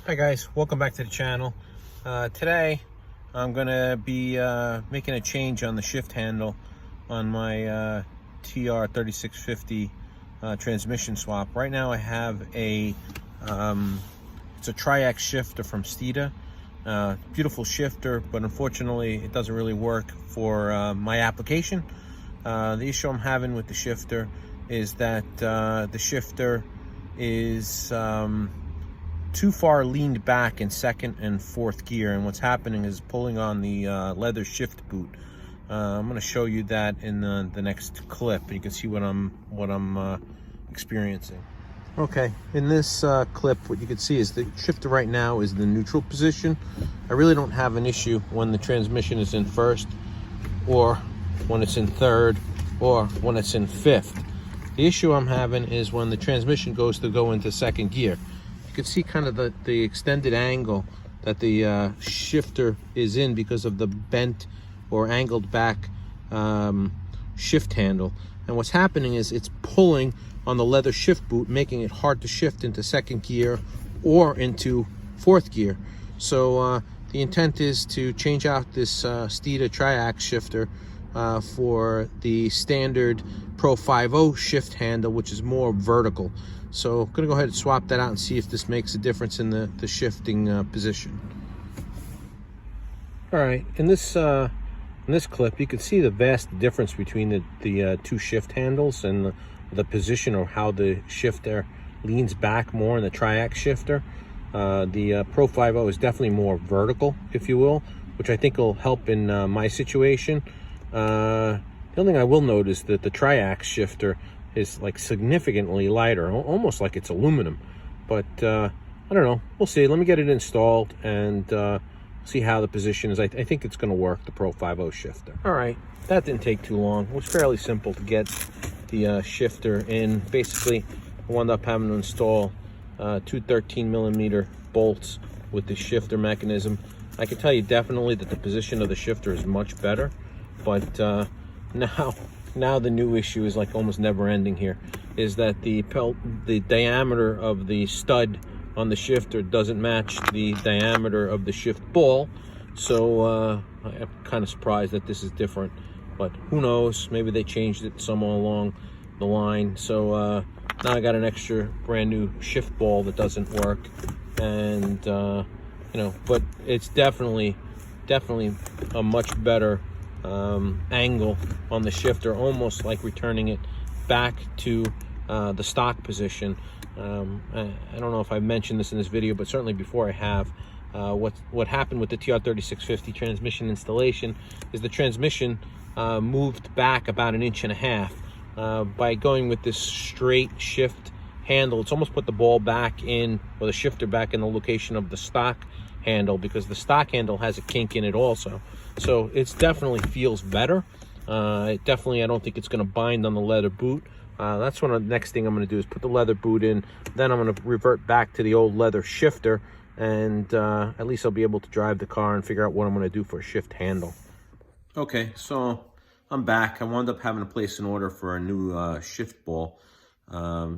Hi guys, welcome back to the channel. Today I'm going to be making a change on the shift handle on my TR3650 transmission swap. Right now I have a it's a triax shifter from Steeda. Beautiful shifter, but unfortunately it doesn't really work for my application. The issue I'm having with the shifter is that the shifter is too far leaned back in second and fourth gear, and what's happening is pulling on the leather shift boot. I'm going to show you that in the next clip. You can see what I'm experiencing. Okay, in this clip, what you can see is the shifter right now is in the neutral position. I really don't have an issue when the transmission is in first, or when it's in third, or when it's in fifth. The issue I'm having is when the transmission goes to go into second gear. You can see kind of the extended angle that the shifter is in because of the bent or angled back shift handle. And what's happening is it's pulling on the leather shift boot, making it hard to shift into second gear or into fourth gear. So the intent is to change out this Steeda triax shifter for the standard Pro 5.0 shift handle, which is more vertical. So I'm gonna go ahead and swap that out and see if this makes a difference in the shifting position. All right, in this clip, you can see the vast difference between the two shift handles and the position or how the shifter leans back more in the triax shifter. The Pro 5.0 is definitely more vertical, if you will, which I think will help in my situation. The only thing I will note is that the triax shifter is like significantly lighter, almost like it's aluminum. But I don't know, we'll see. Let me get it installed and see how the position is. I think it's going to work, the Pro 5.0 shifter. All right, that didn't take too long. It was fairly simple to get the shifter in. Basically, I wound up having to install two 13mm bolts with the shifter mechanism. I can tell you definitely that the position of the shifter is much better, but now the new issue is like almost never ending here, is that the diameter of the stud on the shifter doesn't match the diameter of the shift ball. So I'm kind of surprised that this is different, but who knows, maybe they changed it somewhere along the line. So now I got an extra brand new shift ball that doesn't work, and you know, but it's definitely a much better angle on the shifter, almost like returning it back to the stock position. I don't know if I mentioned this in this video, but certainly before I have, what happened with the TR3650 transmission installation is the transmission moved back about 1.5 inches. By going with this straight shift handle, it's almost put the ball back in, or the shifter back in the location of the stock handle, because the stock handle has a kink in it also. So it definitely feels better. I don't think it's going to bind on the leather boot. That's one of the next thing I'm going to do is put the leather boot in. Then I'm going to revert back to the old leather shifter, and at least I'll be able to drive the car and figure out what I'm going to do for a shift handle. Okay, so I'm back. I wound up having to place an order for a new shift ball.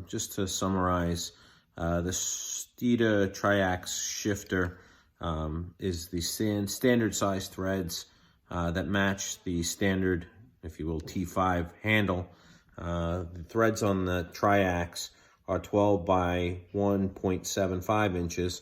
Just to summarize, the Steeda triax shifter is the standard size threads that match the standard, if you will, T5 handle. The threads on the triax are 12 by 1.75 inches.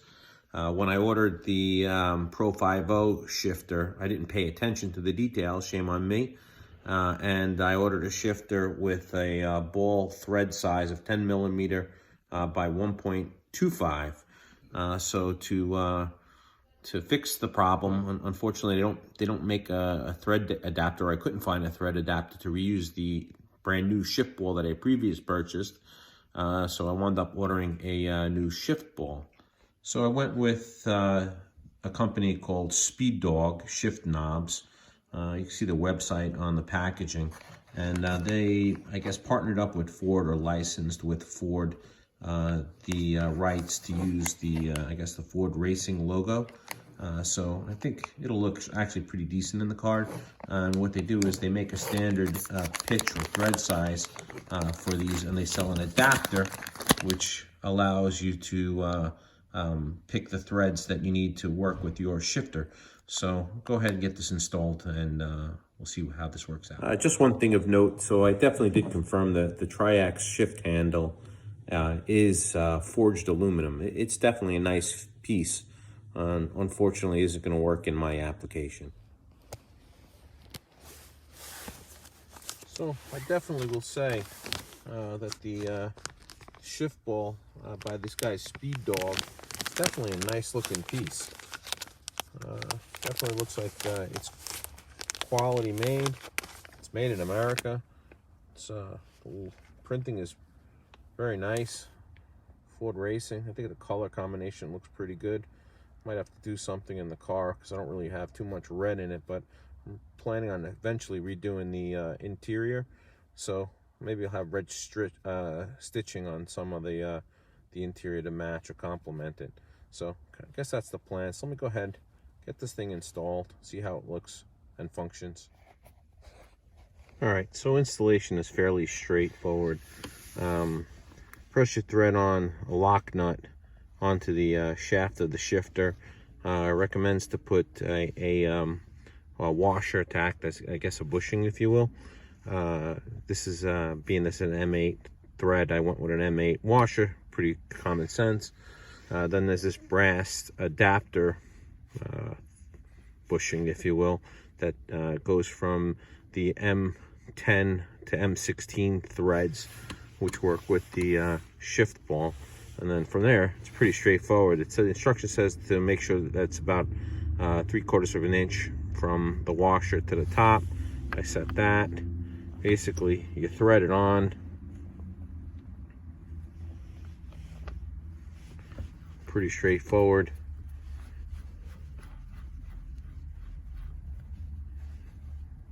When I ordered the Pro 5.0 shifter, I didn't pay attention to the details, shame on me. And I ordered a shifter with a ball thread size of 10mm by 1.25. So to fix the problem, unfortunately, they don't make a thread adapter. I couldn't find a thread adapter to reuse the brand new shift ball that I previously purchased. So I wound up ordering a new shift ball. So I went with a company called Speed Dog Shift Knobs. You can see the website on the packaging, and they, I guess, partnered up with Ford or licensed with Ford the rights to use the, I guess, the Ford Racing logo. So I think it'll look actually pretty decent in the car. And what they do is they make a standard pitch or thread size for these, and they sell an adapter which allows you to pick the threads that you need to work with your shifter. So go ahead and get this installed, and we'll see how this works out. Just one thing of note, so I definitely did confirm that the triax shift handle is forged aluminum. It's definitely a nice piece. Unfortunately, isn't going to work in my application. So I definitely will say that the shift ball by this guy's Speed Dog is definitely a nice looking piece. Definitely looks like it's quality made. It's made in America. It's the printing is very nice. Ford Racing. I think the color combination looks pretty good. Might have to do something in the car because I don't really have too much red in it, but I'm planning on eventually redoing the interior, so maybe I'll have red stitching on some of the interior to match or complement it. So I guess that's the plan. So let me go ahead, get this thing installed, see how it looks and functions. All right, so installation is fairly straightforward. Press your thread on a lock nut onto the shaft of the shifter. Recommends to put a washer to act as, I guess, a bushing, if you will. This is being this an M8 thread, I went with an M8 washer, pretty common sense. Then there's this brass adapter bushing, if you will, that goes from the M10 to M16 threads, which work with the shift ball. And then from there, it's pretty straightforward. The instruction says to make sure that that's about 3/4 of an inch from the washer to the top. I set that. Basically, you thread it on. Pretty straightforward.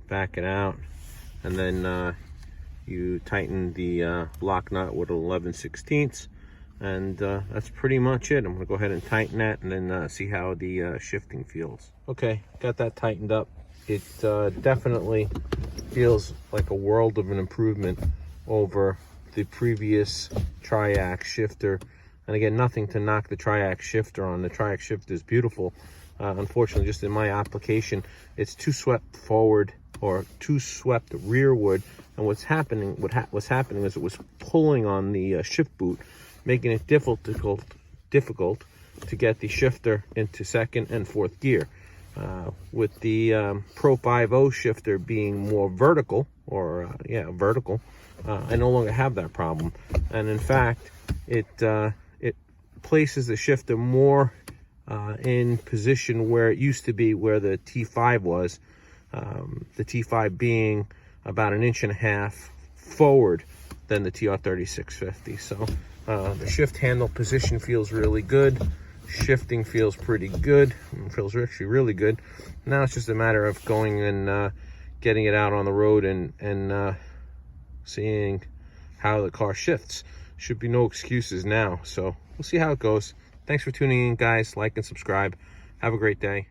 Back it out, and then you tighten the lock nut with 11/16. And that's pretty much it. I'm gonna go ahead and tighten that and then see how the shifting feels. Okay, got that tightened up. It definitely feels like a world of an improvement over the previous triax shifter. And again, nothing to knock the triax shifter on. The triax shifter is beautiful. Unfortunately, just in my application, it's too swept forward or too swept rearward. And what's happening is it was pulling on the shift boot, making it difficult to get the shifter into second and fourth gear. With the Pro 5.0 shifter being more vertical, vertical, I no longer have that problem. And in fact, it places the shifter more in position where it used to be, where the T5 was. The T5 being about 1.5 inches forward than the TR3650. So the shift handle position feels really good. Shifting feels pretty good. It feels actually really good. Now it's just a matter of going and getting it out on the road and seeing how the car shifts. Should be no excuses now. So we'll see how it goes. Thanks for tuning in, guys. Like and subscribe. Have a great day.